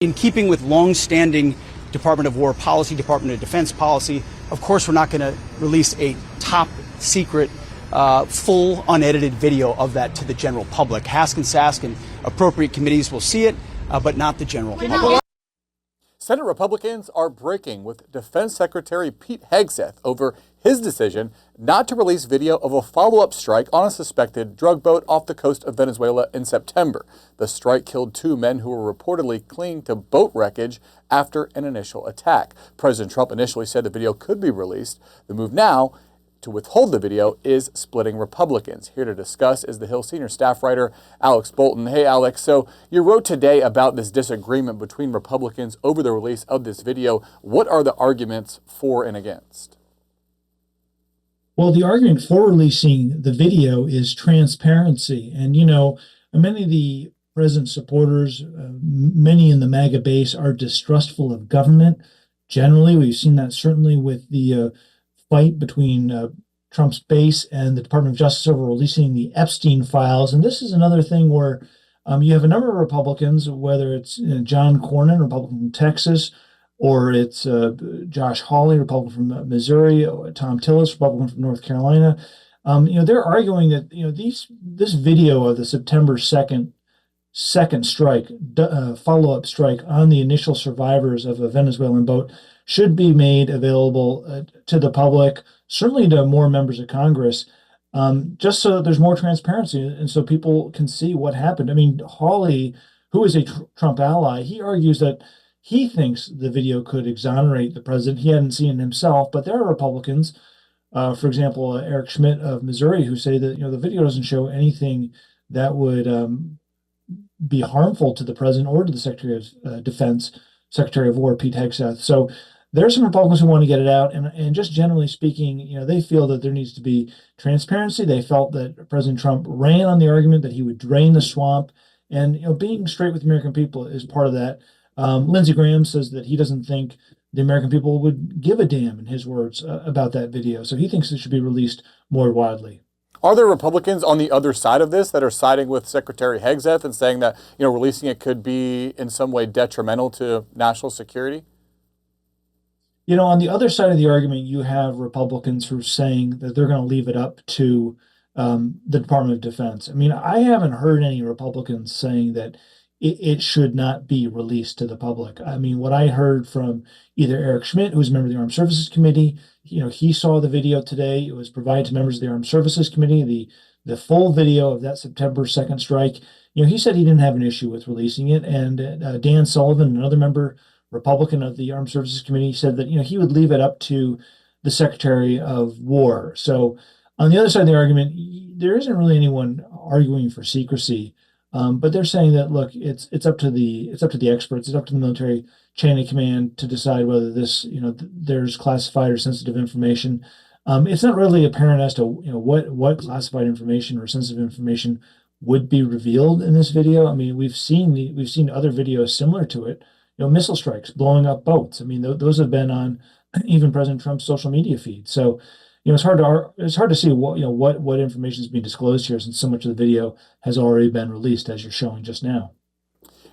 In keeping with long-standing Department of War policy, Department of Defense policy, of course we're not going to release a top secret, full unedited video of that to the general public. Hask and Sask and appropriate committees will see it, but not the general public. Senate Republicans are breaking with Defense Secretary Pete Hegseth over his decision not to release video of a follow-up strike on a suspected drug boat off the coast of Venezuela in September. The strike killed 2 men who were reportedly clinging to boat wreckage after an initial attack. President Trump initially said the video could be released. The move now to withhold the video is splitting Republicans. Here to discuss is the Hill senior staff writer Alex Bolton. Hey, Alex. So you wrote today about this disagreement between Republicans over the release of this video. What are the arguments for and against? Well, the argument for releasing the video is transparency. And, you know, many of the president's supporters, many in the MAGA base, are distrustful of government. Generally, we've seen that certainly with the fight between Trump's base and the Department of Justice over releasing the Epstein files. And this is another thing where you have a number of Republicans, whether it's John Cornyn, Republican from Texas, or it's Josh Hawley, Republican from Missouri, or Tom Tillis, Republican from North Carolina. They're arguing that this video of the September 2nd second strike, follow-up strike on the initial survivors of a Venezuelan boat should be made available to the public, certainly to more members of Congress, just so that there's more transparency and so people can see what happened. I mean, Hawley, who is a Trump ally, he argues that he thinks the video could exonerate the president. He hadn't seen it himself, but there are Republicans, for example, Eric Schmidt of Missouri, who say that the video doesn't show anything that would be harmful to the president or to the Secretary of Defense, Secretary of War, Pete Hegseth. So there's some Republicans who want to get it out, and just generally speaking, they feel that there needs to be transparency. They felt that President Trump ran on the argument that he would drain the swamp, and being straight with the American people is part of that. Lindsey Graham says that he doesn't think the American people would give a damn, in his words, about that video. So he thinks it should be released more widely. Are there Republicans on the other side of this that are siding with Secretary Hegseth and saying that releasing it could be in some way detrimental to national security? On the other side of the argument, you have Republicans who are saying that they're going to leave it up to the Department of Defense. I mean, I haven't heard any Republicans saying that it should not be released to the public. I mean, what I heard from either Eric Schmidt, who's a member of the Armed Services Committee, he saw the video today. It was provided to members of the Armed Services Committee, the full video of that September 2nd strike. He said he didn't have an issue with releasing it. And Dan Sullivan, another member, Republican of the Armed Services Committee, said that, he would leave it up to the Secretary of War. So on the other side of the argument, there isn't really anyone arguing for secrecy. But they're saying that, look, it's up to the experts, it's up to the military chain of command to decide whether this, there's classified or sensitive information. It's not really apparent as to what classified information or sensitive information would be revealed in this video. I mean, we've seen other videos similar to it. Missile strikes, blowing up boats. I mean, those have been on even President Trump's social media feed. So it's hard to see what information is being disclosed here, since so much of the video has already been released, as you're showing just now.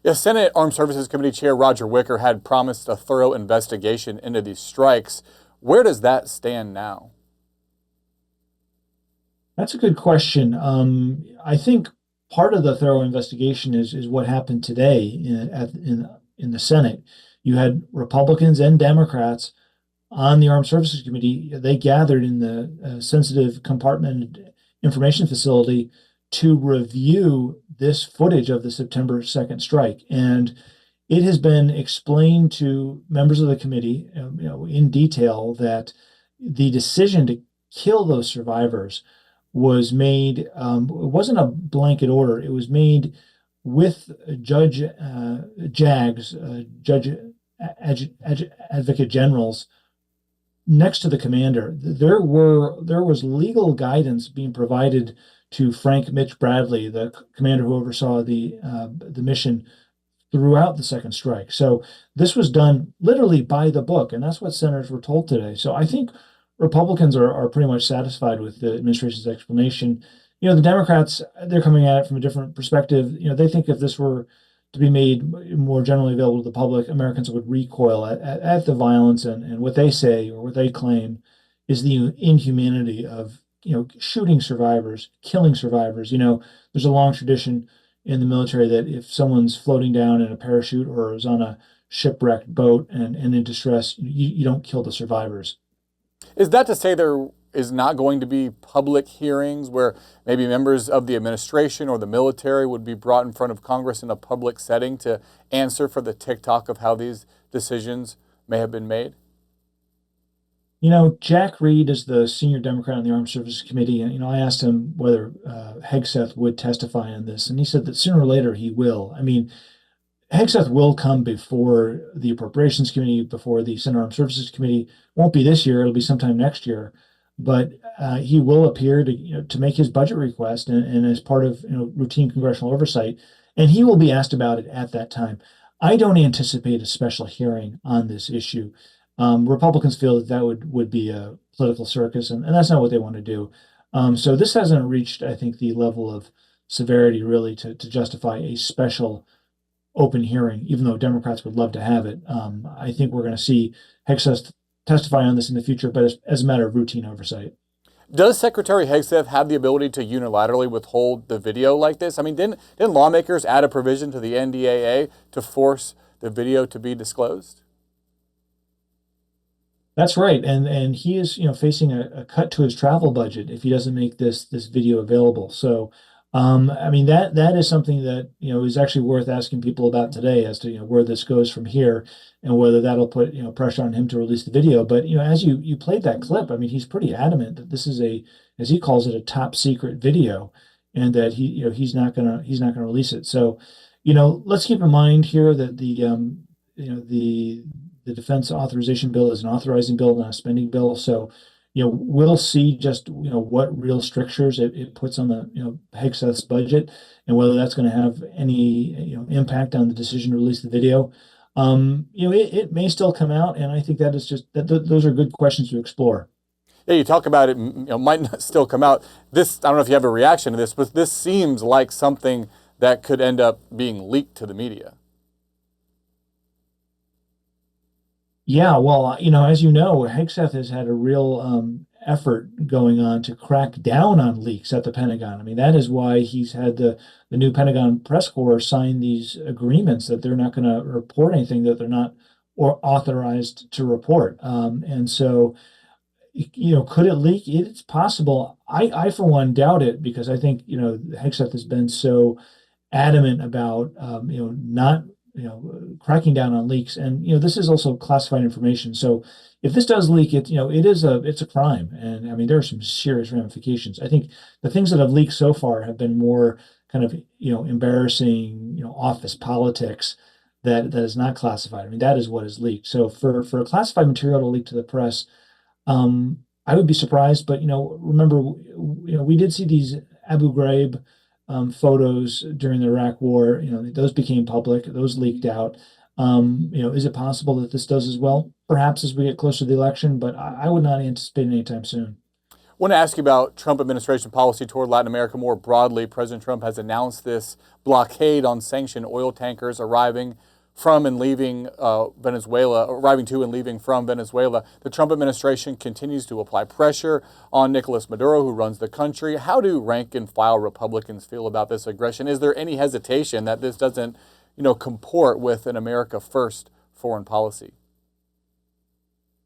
Yes, Senate Armed Services Committee Chair Roger Wicker had promised a thorough investigation into these strikes. Where does that stand now? That's a good question. I think part of the thorough investigation is what happened today in the Senate. You had Republicans and Democrats on the Armed Services Committee. They gathered in the sensitive compartment information facility to review this footage of the September 2nd strike. And it has been explained to members of the committee, in detail, that the decision to kill those survivors was made, it wasn't a blanket order. It was made with Judge Jags, Judge Advocate Generals, next to the commander. There was legal guidance being provided to Frank Mitch Bradley, the commander who oversaw the mission throughout the second strike. So this was done literally by the book, and that's what senators were told today. So I think Republicans are pretty much satisfied with the administration's explanation. The Democrats, they're coming at it from a different perspective. They think if this were to be made more generally available to the public, Americans would recoil at the violence and what they say or what they claim is the inhumanity of shooting survivors, killing survivors. There's a long tradition in the military that if someone's floating down in a parachute or is on a shipwrecked boat and in distress, you don't kill the survivors. Is that to say there is not going to be public hearings where maybe members of the administration or the military would be brought in front of Congress in a public setting to answer for the TikTok of how these decisions may have been made? Jack Reed is the senior Democrat on the Armed Services Committee, and I asked him whether Hegseth would testify on this, and he said that sooner or later he will. I mean, Hegseth will come before the Appropriations Committee, before the Senate Armed Services Committee. Won't be this year; it'll be sometime next year. But he will appear to make his budget request and as part of routine congressional oversight, and he will be asked about it at that time. I don't anticipate a special hearing on this issue. Republicans feel that would be a political circus, and that's not what they want to do. So this hasn't reached, I think, the level of severity really to justify a special open hearing, even though Democrats would love to have it. I think we're going to see Hegseth testify on this in the future, but as a matter of routine oversight. Does Secretary Hegseth have the ability to unilaterally withhold the video like this? I mean, didn't lawmakers add a provision to the NDAA to force the video to be disclosed? That's right, and he is facing a cut to his travel budget if he doesn't make this video available. So, I mean that is something that is actually worth asking people about today as to where this goes from here and whether that'll put pressure on him to release the video. But as you played that clip, I mean he's pretty adamant that this is as he calls it, a top secret video, and that he's not gonna release it. So, let's keep in mind here that the defense authorization bill is an authorizing bill, not a spending bill. So, we'll see just what real strictures it puts on the Hegseth's budget, and whether that's going to have any impact on the decision to release the video. It may still come out, and I think that is just those are good questions to explore. Yeah, you talk about it, might not still come out. This, I don't know if you have a reaction to this, but this seems like something that could end up being leaked to the media. Yeah, well, as you know, Hegseth has had a real effort going on to crack down on leaks at the Pentagon. I mean, that is why he's had the new Pentagon press corps sign these agreements that they're not going to report anything that they're not or authorized to report. And so, could it leak? It's possible. I for one doubt it, because I think Hegseth has been so adamant about not cracking down on leaks, and this is also classified information. So if this does leak, it's a crime, and I mean there are some serious ramifications. I think the things that have leaked so far have been more kind of embarrassing office politics that is not classified. I mean that is what is leaked. So for a classified material to leak to the press, I would be surprised. But remember, we did see these Abu Ghraib photos during the Iraq War. Those became public. Those leaked out. Is it possible that this does as well? Perhaps as we get closer to the election, but I would not anticipate it anytime soon. I want to ask you about Trump administration policy toward Latin America more broadly. President Trump has announced this blockade on sanctioned oil tankers arriving from and leaving Venezuela, arriving to and leaving from Venezuela. The Trump administration continues to apply pressure on Nicolas Maduro, who runs the country. How do rank and file Republicans feel about this aggression? Is there any hesitation that this doesn't, comport with an America first foreign policy?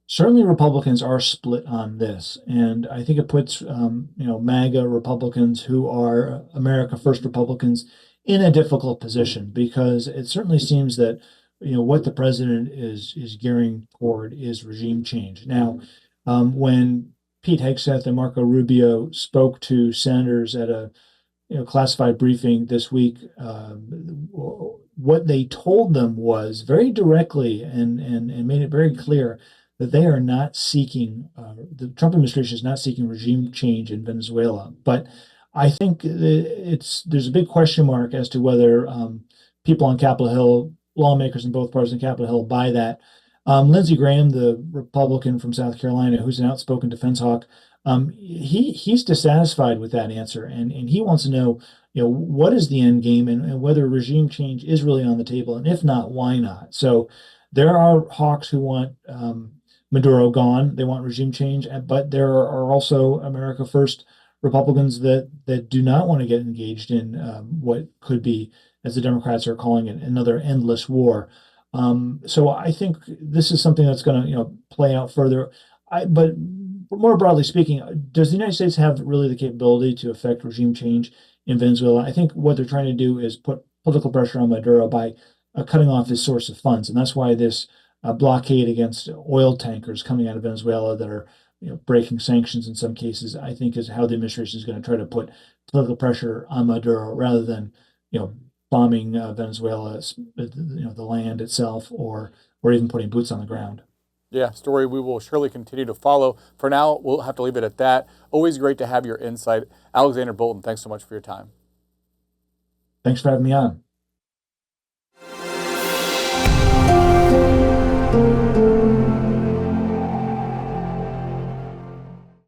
Certainly, Republicans are split on this, and I think it puts MAGA Republicans, who are America First Republicans, in a difficult position, because it certainly seems that what the president is gearing toward is regime change. Now, when Pete Hegseth and Marco Rubio spoke to senators at a classified briefing this week, what they told them was very directly and made it very clear that they are not seeking, the Trump administration is not seeking regime change in Venezuela. But I think there's a big question mark as to whether people on Capitol Hill, lawmakers in both parties on Capitol Hill, buy that. Lindsey Graham, the Republican from South Carolina, who's an outspoken defense hawk, he's dissatisfied with that answer, and he wants to know, what is the end game, and whether regime change is really on the table, and if not, why not? So there are hawks who want Maduro gone. They want regime change, but there are also America First Republicans that do not want to get engaged in what could be, as the Democrats are calling it, another endless war. So I think this is something that's going to play out further. But more broadly speaking, does the United States have really the capability to affect regime change in Venezuela? I think what they're trying to do is put political pressure on Maduro by cutting off his source of funds, and that's why this blockade against oil tankers coming out of Venezuela that are breaking sanctions in some cases, I think is how the administration is going to try to put political pressure on Maduro rather than bombing Venezuela, the land itself, or even putting boots on the ground. Yeah, story we will surely continue to follow. For now, we'll have to leave it at that. Always great to have your insight. Alexander Bolton, thanks so much for your time. Thanks for having me on.